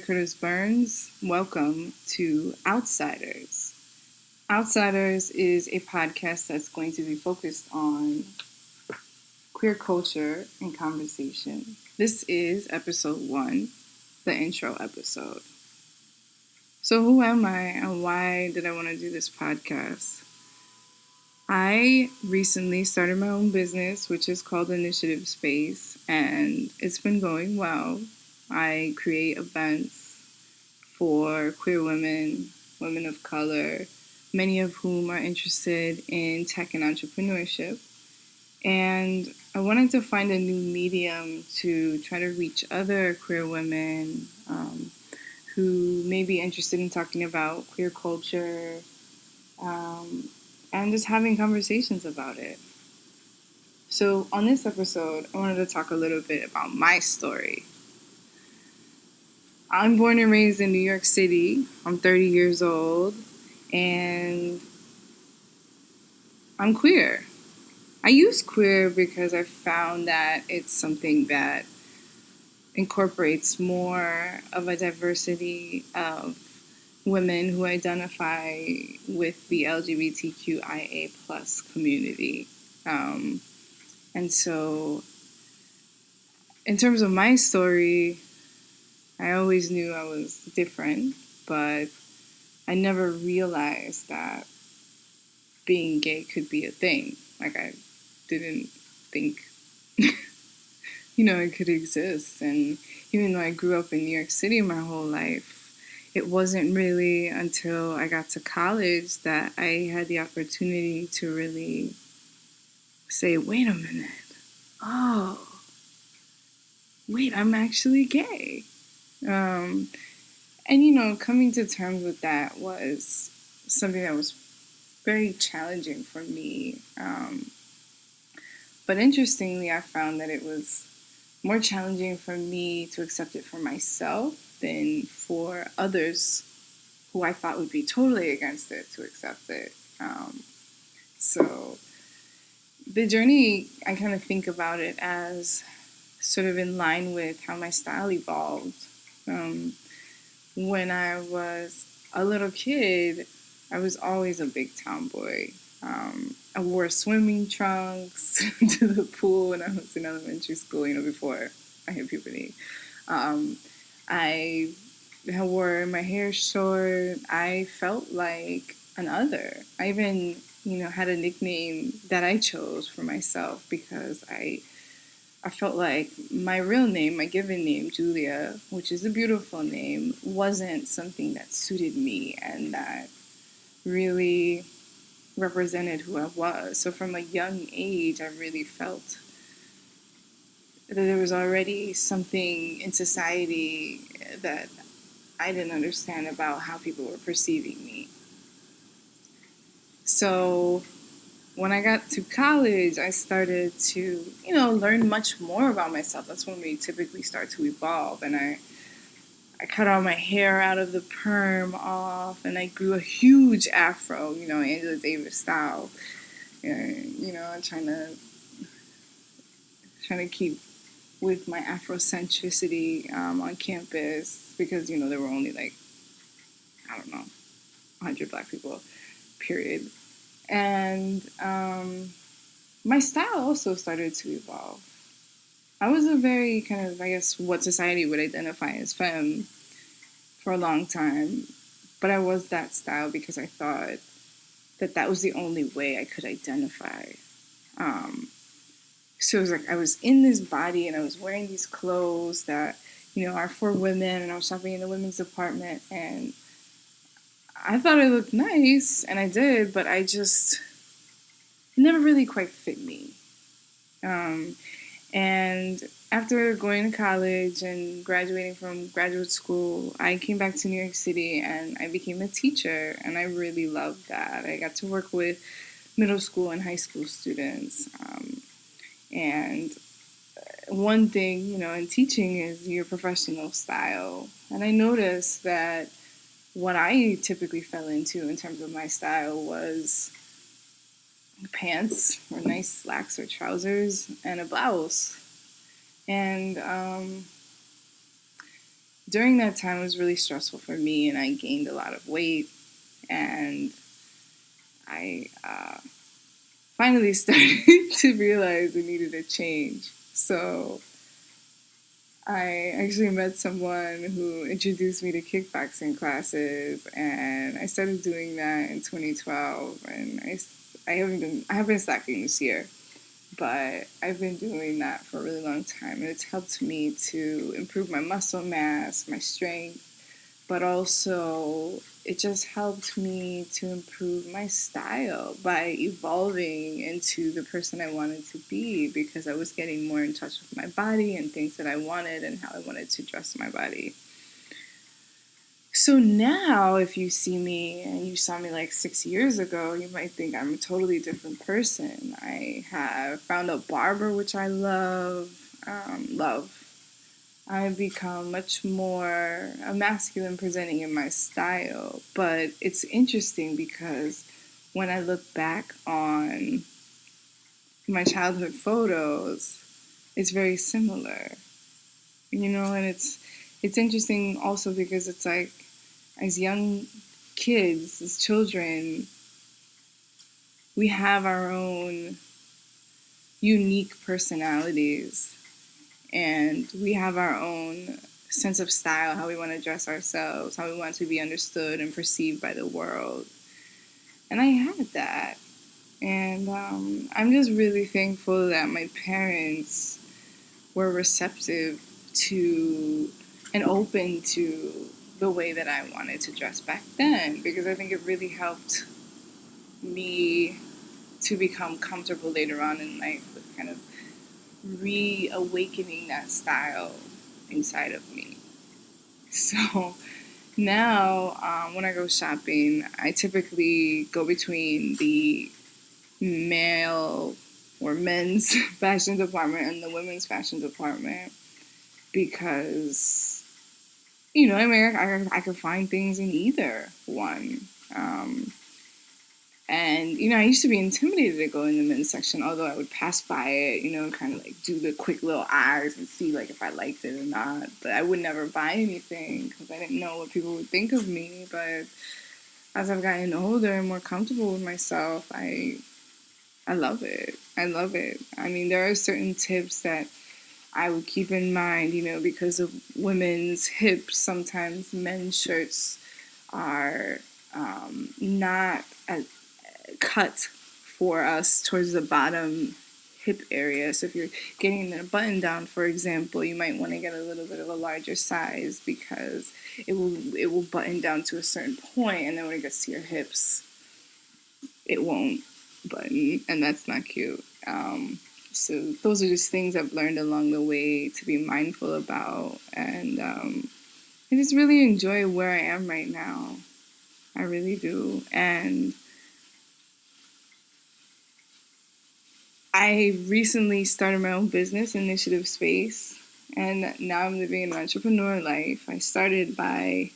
Curtis Burns. Welcome to Outsiders. Outsiders is a podcast that's going to be focused on queer culture and conversation. This is episode 1, the intro episode. So, who am I and why did I want to do this podcast? I recently started my own business, which is called Initiative Space, and it's been going well. I create events for queer women, women of color, many of whom are interested in tech and entrepreneurship. And I wanted to find a new medium to try to reach other queer women who may be interested in talking about queer culture and just having conversations about it. So on this episode, I wanted to talk a little bit about my story. I'm born and raised in New York City. I'm 30 years old, and I'm queer. I use queer because I found that it's something that incorporates more of a diversity of women who identify with the LGBTQIA plus community. And so, in terms of my story, I always knew I was different, but I never realized that being gay could be a thing. Like, I didn't think, it could exist. And even though I grew up in New York City my whole life, it wasn't really until I got to college that I had the opportunity to really say, wait a minute. Oh, wait, I'm actually gay. And, coming to terms with that was something that was very challenging for me. But interestingly, I found that it was more challenging for me to accept it for myself than for others who I thought would be totally against it to accept it. So the journey, I kind of think about it as sort of in line with how my style evolved. When I was a little kid, I was always a big tomboy. I wore swimming trunks to the pool when I was in elementary school, before I hit puberty. I wore my hair short. I felt like an other. I even, had a nickname that I chose for myself because I felt like my real name, my given name, Julia, which is a beautiful name, wasn't something that suited me and that really represented who I was. So from a young age, I really felt that there was already something in society that I didn't understand about how people were perceiving me. So when I got to college, I started to, learn much more about myself. That's when we typically start to evolve. And I cut all my hair out of the perm off, and I grew a huge afro, Angela Davis style. And, trying to keep with my Afrocentricity on campus because, there were only 100 Black people, period. And my style also started to evolve. I was a very kind of, what society would identify as femme for a long time. But I was that style because I thought that was the only way I could identify. So it was like I was in this body and I was wearing these clothes that, are for women, and I was shopping in the women's department, and I thought I looked nice, and I did, but it never really quite fit me. And after going to college and graduating from graduate school, I came back to New York City and I became a teacher, and I really loved that. I got to work with middle school and high school students. And one thing, in teaching is your professional style. And I noticed that what I typically fell into in terms of my style was pants or nice slacks or trousers and a blouse. And during that time, it was really stressful for me, and I gained a lot of weight, and I finally started to realize I needed a change. So I actually met someone who introduced me to kickboxing classes, and I started doing that in 2012. And I haven't been slacking this year, but I've been doing that for a really long time, and it's helped me to improve my muscle mass, my strength, but also it just helped me to improve my style by evolving into the person I wanted to be, because I was getting more in touch with my body and things that I wanted and how I wanted to dress my body. So now, if you see me and you saw me like 6 years ago, you might think I'm a totally different person. I have found a barber, which I love. I've become much more masculine presenting in my style. But it's interesting because when I look back on my childhood photos, it's very similar. And it's interesting also because it's like, as young kids, as children, we have our own unique personalities, and we have our own sense of style, how we want to dress ourselves, how we want to be understood and perceived by the world. And I had that. And I'm just really thankful that my parents were receptive to and open to the way that I wanted to dress back then, because I think it really helped me to become comfortable later on in life with kind of reawakening that style inside of me. So now, when I go shopping, I typically go between the male or men's fashion department and the women's fashion department, because, I mean, I could find things in either one. And, I used to be intimidated to go in the men's section, although I would pass by it, kind of like do the quick little eyes and see like if I liked it or not. But I would never buy anything because I didn't know what people would think of me. But as I've gotten older and more comfortable with myself, I love it. I love it. I mean, there are certain tips that I would keep in mind, because of women's hips. Sometimes men's shirts are not as cut for us towards the bottom hip area. So if you're getting a button down, for example, you might want to get a little bit of a larger size, because it will button down to a certain point, and then when it gets to your hips, it won't button, and that's not cute. So those are just things I've learned along the way to be mindful about, and I just really enjoy where I am right now. I really do. And I recently started my own business, Initiative Space, and now I'm living an entrepreneur life. I started by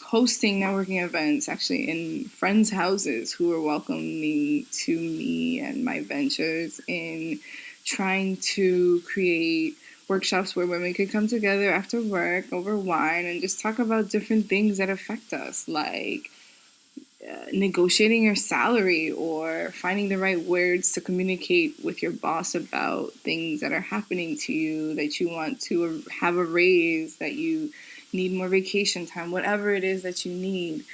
hosting networking events, actually, in friends' houses who were welcoming to me and my ventures, in trying to create workshops where women could come together after work over wine and just talk about different things that affect us, like negotiating your salary or finding the right words to communicate with your boss about things that are happening to you, that you want to have a raise, that you need more vacation time, whatever it is that you need.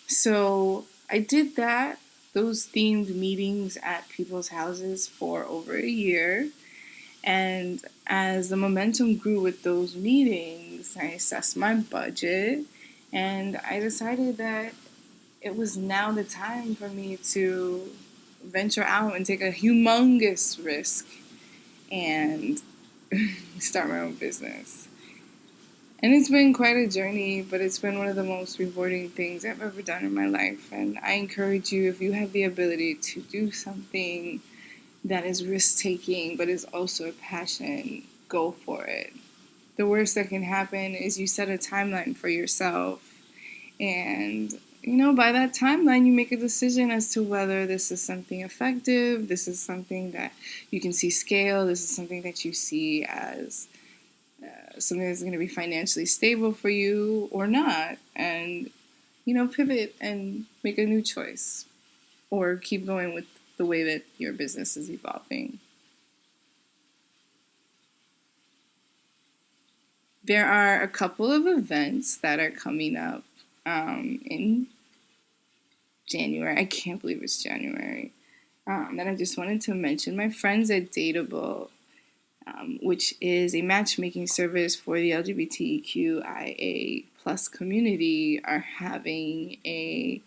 So I did those themed meetings at people's houses for over a year. And as the momentum grew with those meetings, I assessed my budget, and I decided that it was now the time for me to venture out and take a humongous risk and start my own business. And it's been quite a journey, but it's been one of the most rewarding things I've ever done in my life. And I encourage you, if you have the ability to do something that is risk-taking but is also a passion, go for it. The worst that can happen is you set a timeline for yourself, and by that timeline, you make a decision as to whether this is something effective, this is something that you can see scale, this is something that you see as something that's going to be financially stable for you or not. And, pivot and make a new choice or keep going with the way that your business is evolving. There are a couple of events that are coming up in January. I can't believe it's January. That I just wanted to mention. My friends at Dateable, which is a matchmaking service for the LGBTQIA plus community, are having a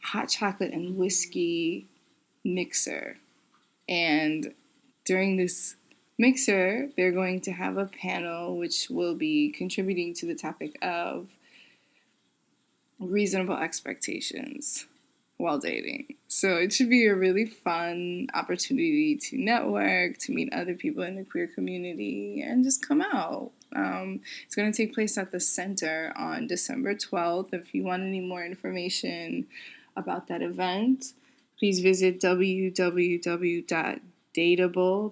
hot chocolate and whiskey mixer. And during this mixer, they're going to have a panel which will be contributing to the topic of reasonable expectations while dating. So it should be a really fun opportunity to network, to meet other people in the queer community, and just come out. It's going to take place at the center on December 12th. If you want any more information about that event, please visit www.dateable,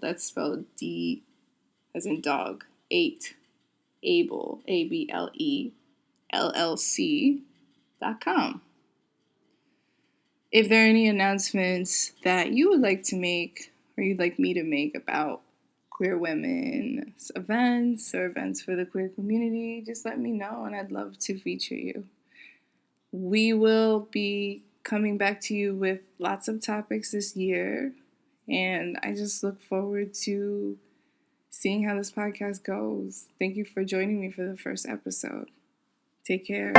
that's spelled D as in dog, 8, able, ABLE, LLC.com. If there are any announcements that you would like to make or you'd like me to make about queer women's events or events for the queer community, just let me know and I'd love to feature you. We will be coming back to you with lots of topics this year, and I just look forward to seeing how this podcast goes. Thank you for joining me for the first episode. Take care.